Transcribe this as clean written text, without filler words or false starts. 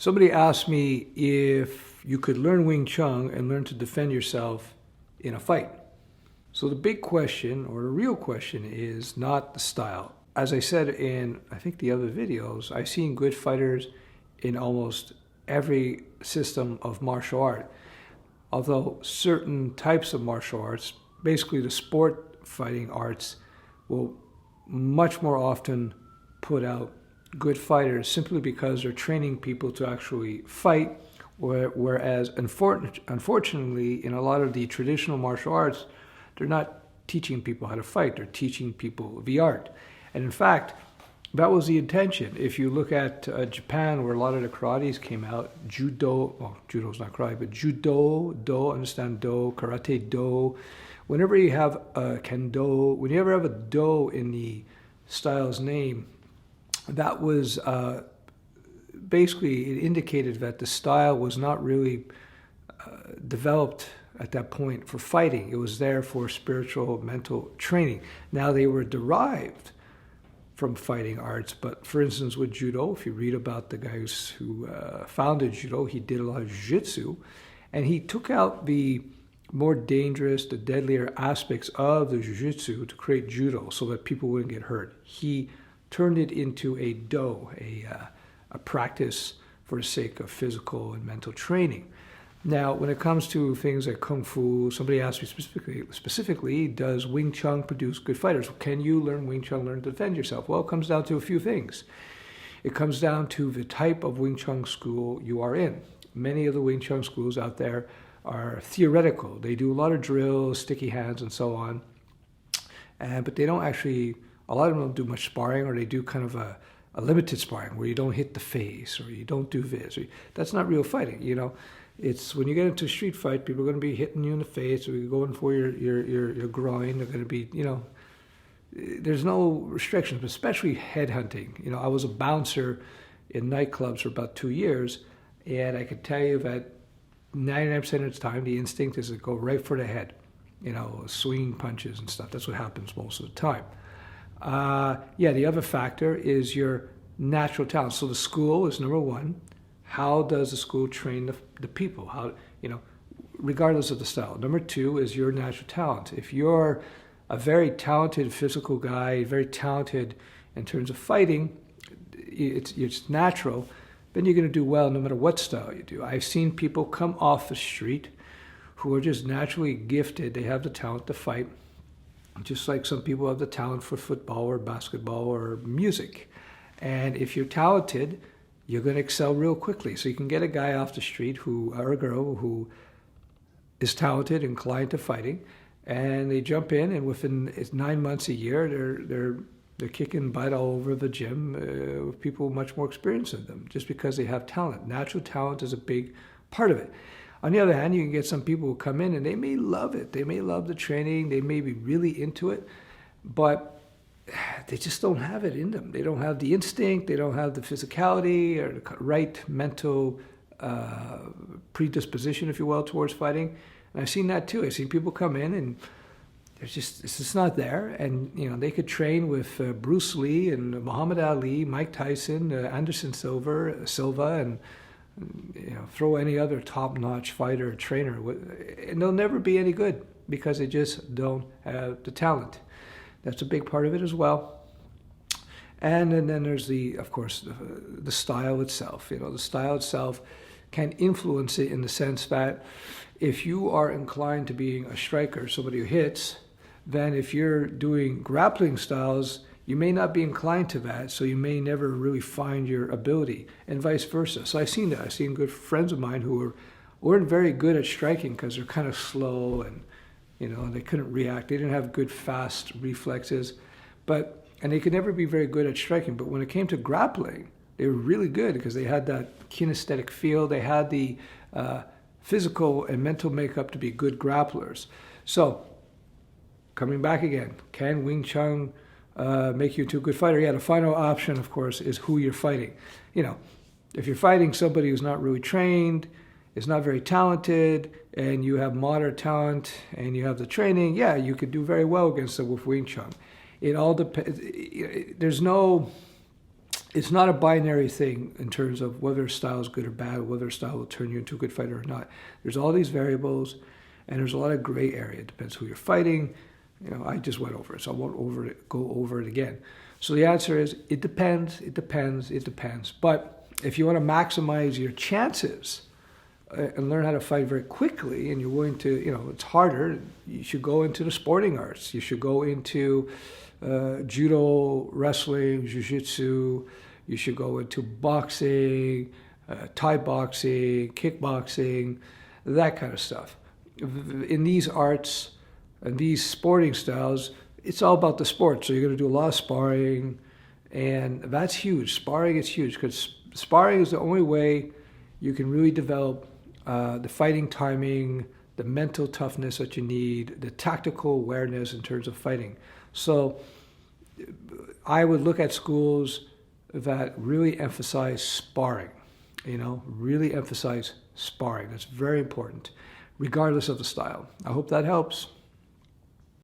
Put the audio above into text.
Somebody asked me if you could learn Wing Chun and learn to defend yourself in a fight. So the big question, or the real question, is not the style. As I said in, I think, the other videos, I've seen good fighters in almost every system of martial art. Although certain types of martial arts, basically the sport fighting arts, will much more often put out good fighters simply because they're training people to actually fight, whereas unfortunately in a lot of the traditional martial arts, they're not teaching people how to fight, they're teaching people the art. And in fact, that was the intention. If you look at Japan, where a lot of the karates came out, judo, well, judo's not karate, but judo, do, understand do, karate do. Whenever you have a kendo, whenever you have a do in the style's name, that was basically, it indicated that the style was not really developed at that point for fighting. It was there for spiritual, mental training. Now they were derived from fighting arts, but for instance with judo, if you read about the guys who founded judo, he did a lot of jiu-jitsu, and he took out the more dangerous, the deadlier aspects of the jiu-jitsu to create judo so that people wouldn't get hurt. He turned it into a do, a practice for the sake of physical and mental training. Now, when it comes to things like Kung Fu, somebody asked me specifically, does Wing Chun produce good fighters? Can you learn Wing Chun, learn to defend yourself? Well, it comes down to a few things. It comes down to the type of Wing Chun school you are in. Many of the Wing Chun schools out there are theoretical. They do a lot of drills, sticky hands, and so on. But they don't actually, a lot of them don't do much sparring, or they do kind of a limited sparring where you don't hit the face, or you don't do this. That's not real fighting, you know. It's when you get into a street fight, people are going to be hitting you in the face, or you're going for your groin. They're going to be, you know, there's no restrictions, but especially head hunting. You know, I was a bouncer in nightclubs for about 2 years, and I could tell you that 99% of the time, the instinct is to go right for the head, you know, swinging punches and stuff. That's what happens most of the time. Yeah, the other factor is your natural talent. So the school is number one. How does the school train the people? How, you know, regardless of the style. Number two is your natural talent. If you're a very talented physical guy, very talented in terms of fighting, it's natural, then you're going to do well no matter what style you do. I've seen people come off the street who are just naturally gifted. They have the talent to fight, just like some people have the talent for football or basketball or music. And if you're talented, you're going to excel real quickly. So you can get a guy off the street or a girl who is talented, inclined to fighting, and they jump in, and within 9 months, a year, they're kicking butt all over the gym with people much more experienced than them, just because they have talent. Natural talent is a big part of it. On the other hand, you can get some people who come in and they may love it. They may love the training. They may be really into it, but they just don't have it in them. They don't have the instinct. They don't have the physicality or the right mental predisposition, if you will, towards fighting. And I've seen that too. I've seen people come in and it's just not there. And you know, they could train with Bruce Lee and Muhammad Ali, Mike Tyson, Anderson Silva, and you know, throw any other top-notch fighter or trainer, and they'll never be any good because they just don't have the talent. That's a big part of it as well. And then there's of course, the style itself. You know, the style itself can influence it in the sense that if you are inclined to being a striker, somebody who hits, then if you're doing grappling styles, you may not be inclined to that, so you may never really find your ability, and vice versa. So I've seen that. I've seen good friends of mine who weren't very good at striking because they're kind of slow, and you know, they couldn't react. They didn't have good, fast reflexes, and they could never be very good at striking. But when it came to grappling, they were really good because they had that kinesthetic feel. They had the physical and mental makeup to be good grapplers. So, coming back again, can Wing Chun make you into a good fighter? Yeah, the final option, of course, is who you're fighting. You know, if you're fighting somebody who's not really trained, is not very talented, and you have moderate talent, and you have the training, yeah, you could do very well against them with Wing Chun. It all depends. There's no it's not a binary thing in terms of whether a style is good or bad, whether a style will turn you into a good fighter or not. There's all these variables, and there's a lot of gray area. It depends who you're fighting. I just went over it, so I won't go over it again. So the answer is, it depends, it depends, it depends. But if you want to maximize your chances and learn how to fight very quickly, and you're willing to, it's harder, you should go into the sporting arts. You should go into judo, wrestling, jiu-jitsu. You should go into boxing, Thai boxing, kickboxing, that kind of stuff. In these arts and these sporting styles, it's all about the sport. So you're going to do a lot of sparring, and that's huge. Sparring is huge because sparring is the only way you can really develop the fighting timing, the mental toughness that you need, the tactical awareness in terms of fighting. So I would look at schools that really emphasize sparring, really emphasize sparring. That's very important, regardless of the style. I hope that helps.